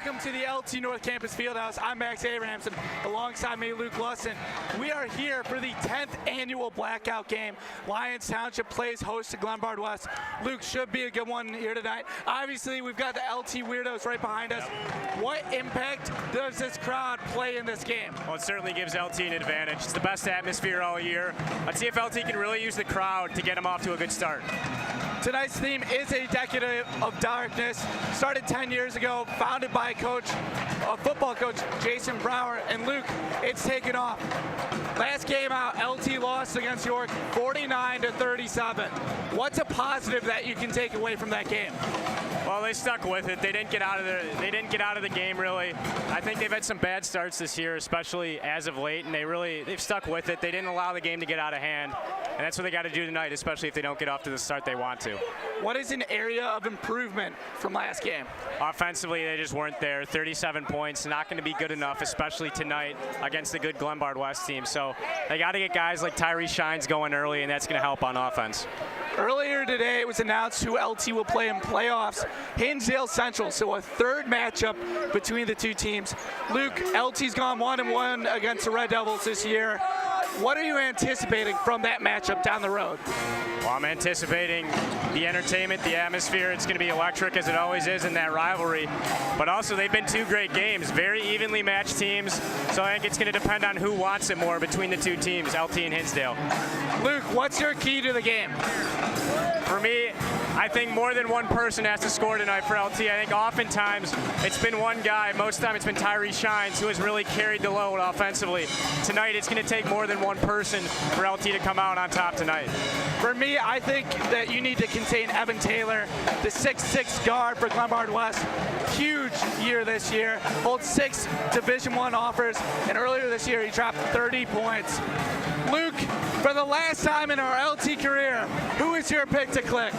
Welcome to the LT North Campus Fieldhouse. I'm Max Abrahamson, alongside me, Luke Lusson. We are here for the 10th annual Blackout game. Lyons Township plays host to Glenbard West. Luke, should be a good one here tonight. Obviously, we've got the LT Weirdos right behind us. What impact does this crowd play in this game? Well, it certainly gives LT an advantage. It's the best atmosphere all year. Let's see if LT can really use the crowd to get them off to a good start. Tonight's theme is a decade of darkness. Started 10 years ago, founded by football coach Jason Brower. And Luke, it's taken off. Last game out, LT lost against York 49-37. What's a positive that you can take away from that game? Well, they stuck with it. They didn't get out of the game really. I think they've had some bad starts this year, especially as of late, and they've stuck with it. They didn't allow the game to get out of hand, and that's what they got to do tonight, especially if they don't get off to the start they want to. What is an area of improvement from last game? Offensively, they just weren't there. 37 points, not going to be good enough, especially tonight against the good Glenbard West team. So they got to get guys like Tyree Shines going early, and that's going to help on offense. Earlier today, it was announced who LT will play in playoffs. Hinsdale Central, so a third matchup between the two teams. Luke, LT's gone 1-1 against the Red Devils this year. What are you anticipating from that matchup down the road? Well, I'm anticipating the entertainment, the atmosphere. It's going to be electric, as it always is in that rivalry. But also, they've been two great games, very evenly matched teams. So I think it's going to depend on who wants it more between the two teams, LT and Hinsdale. Luke, what's your key to the game? For me, I think more than one person has to score tonight for LT. I think oftentimes it's been one guy. Most of the time it's been Tyree Shines who has really carried the load offensively. Tonight it's going to take more than one person for LT to come out on top tonight. For me, I think that you need to contain Evan Taylor, the 6'6" guard for Glenbard West. Huge year this year. Holds 6 Division I offers, and earlier this year he dropped 30 points. Luke, for the last time in our LT career, who is your pick to click?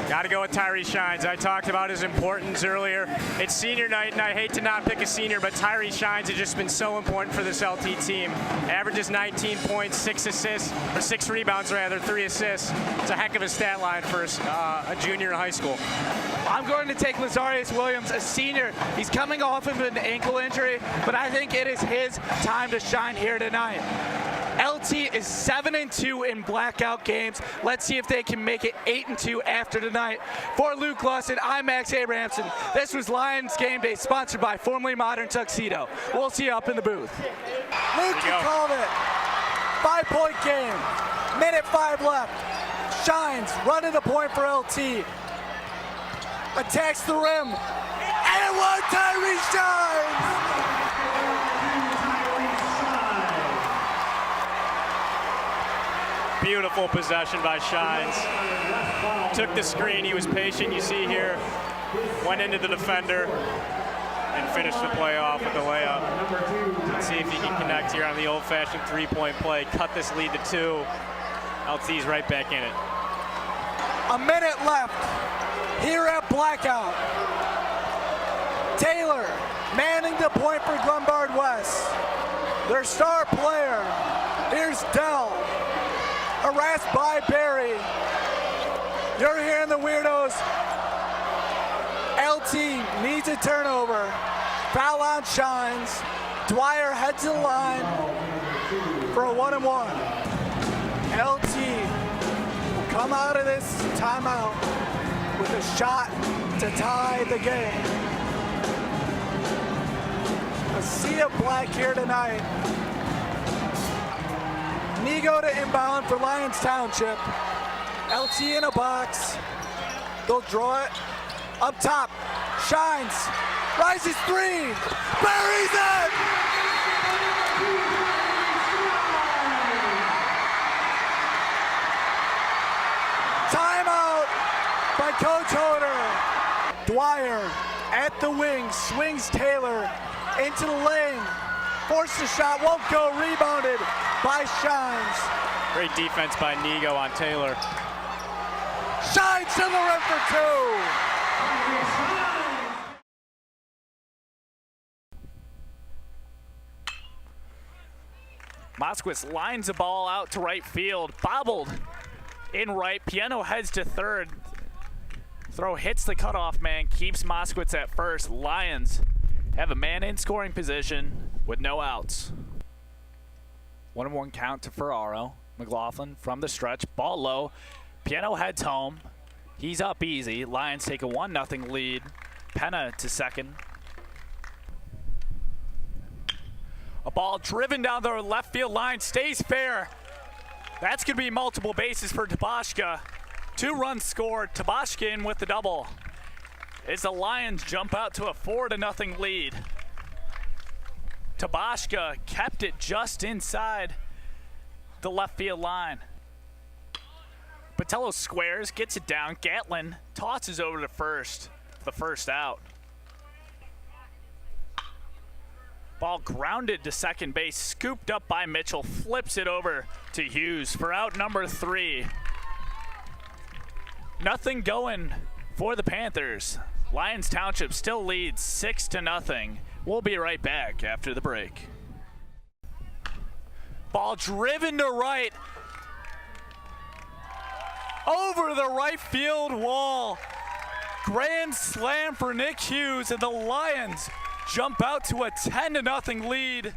Got to go with Tyree Shines. I talked about his importance earlier. It's senior night, and I hate to not pick a senior, but Tyree Shines has just been so important for this LT team. Averages 19 points, 6 assists, or 6 rebounds rather, 3 assists. It's a heck of a stat line for a junior in high school. I'm going to take Lazarius Williams, a senior. He's coming off of an ankle injury, but I think it is his time to shine here tonight. LT is 7-2 in blackout games. Let's see if they can make it 8-2 after tonight. For Luke Lusson, I'm Max Abrahamson. This was Lions Game Day, sponsored by Formerly Modern Tuxedo. We'll see you up in the booth. Luke, you called it. 5-point game. Minute 5 left. Shines running the point for LT. Attacks the rim. And one Tyree Shines! Beautiful possession by Shines. Took the screen, he was patient, you see here. Went into the defender and finished the play off with the layup. Let's see if he can connect here on the old-fashioned three-point play. Cut this lead to 2. LT's right back in it. A minute left here at Blackout. Taylor manning the point for Glenbard West. Their star player, here's Dell. Harassed by Barry. You're hearing the Weirdos. LT needs a turnover. Foul on Shines. Dwyer heads to the line for a 1-and-1. LT will come out of this timeout with a shot to tie the game. A sea of black here tonight. Nego to inbound for Lyons Township. LT in a box. They'll draw it. Up top. Shines. Rises 3. Buries it! Timeout by Coach Hoder. Dwyer at the wing. Swings Taylor into the lane. Forced the shot, won't go, rebounded by Shines. Great defense by Nego on Taylor. Shines to the rim for 2. Moskowitz lines the ball out to right field, bobbled in right. Piano heads to third. Throw hits the cutoff man, keeps Moskowitz at first. Lions have a man in scoring position with no outs. 1-1 count to Ferraro. McLaughlin from the stretch, ball low. Piano heads home. He's up easy. Lions take a 1-0 lead. Penna to second. A ball driven down the left field line, stays fair. That's going to be multiple bases for Tabashka. 2 runs scored. Tabashka in with the double. As the Lions jump out to a 4-0 lead. Tabashka kept it just inside the left field line. Botello squares, gets it down. Gatlin tosses over to first, the first out. Ball grounded to second base, scooped up by Mitchell, flips it over to Hughes for out number 3. Nothing going for the Panthers. Lions Township still leads 6-0. We'll be right back after the break. Ball driven to right. Over the right field wall. Grand slam for Nick Hughes, and the Lions jump out to a 10-0 lead.